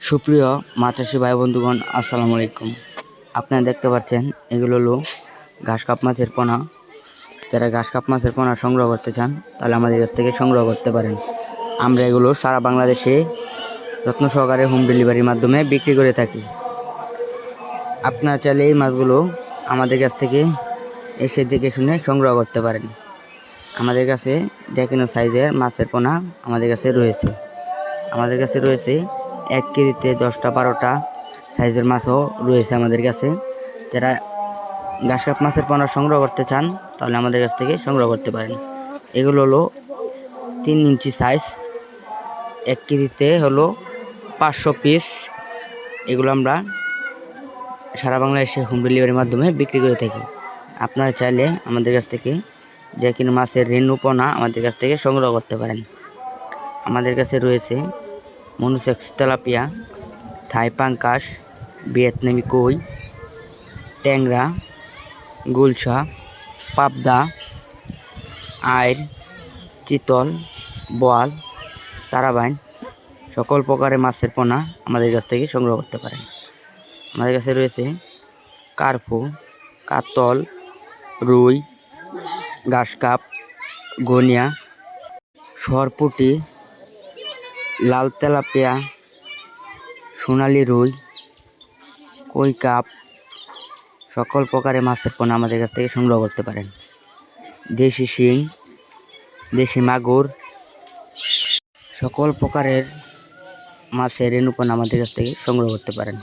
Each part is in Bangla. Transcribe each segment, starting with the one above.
সুপ্রিয় মাছ চাষি ভাই বন্ধুগণ, আসসালামু আলাইকুম। আপনারা দেখতে পাচ্ছেন এগুলো হলো ঘাস কাপ মাছের পোনা। যারা ঘাস কাপ মাছের পোনা সংগ্রহ করতে চান তাহলে আমাদের কাছ থেকে সংগ্রহ করতে পারেন। আমরা এগুলো সারা বাংলাদেশে যত্ন সহকারে হোম ডেলিভারির মাধ্যমে বিক্রি করে থাকি। আপনারা চাইলে এই মাছগুলো আমাদের কাছ থেকে এসে দেখে শুনে সংগ্রহ করতে পারেন। আমাদের কাছে যে কোনো সাইজের মাছের পোনা আমাদের কাছে রয়েছে। আমাদের কাছে রয়েছে 1 কেজিতে 10টা 12টা সাইজের মাছও রয়েছে আমাদের কাছে। যারা ঘাস কাপ মাছের পোনা সংগ্রহ করতে চান তাহলে আমাদের কাছ থেকে সংগ্রহ করতে পারেন। এগুলো হলো 3 ইঞ্চি সাইজ, 1 কেজিতে হলো 500 পিস। এগুলো আমরা সারা বাংলাদেশে হোম ডেলিভারির মাধ্যমে বিক্রি করে থাকি। আপনারা চাইলে আমাদের কাছ থেকে যে কোনো মাছের রেণু পোনা আমাদের কাছ থেকে সংগ্রহ করতে পারেন। আমাদের কাছে রয়েছে মনুসেক্স তেলাপিয়া, থাই পাঙ্কাশ, ভিয়েতনামি কই, ট্যাংরা, গুলশা, পাবদা, আইর, চিতল, বোয়াল, তারাবাইন সকল প্রকারের মাছের পোনা আমাদের কাছ থেকে সংগ্রহ করতে পারেন। আমাদের কাছে রয়েছে কার্পু, কাতল, রুই, ঘাস কাপ, গনিয়া, সরপুঁটি, লাল তেলাপিয়া, সোনালি রুই, কই কাপ সকল প্রকারের মাছের পোনা আমাদের কাছ থেকে সংগ্রহ করতে পারেন। দেশি শিং, দেশি মাগুর সকল প্রকারের মাছের রেণু পোনা আমাদের কাছ থেকে সংগ্রহ করতে পারেন।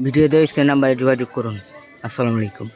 ভিডিও দেওয়া স্ক্রিন নাম্বারে যোগাযোগ করুন। আসসালামু আলাইকুম।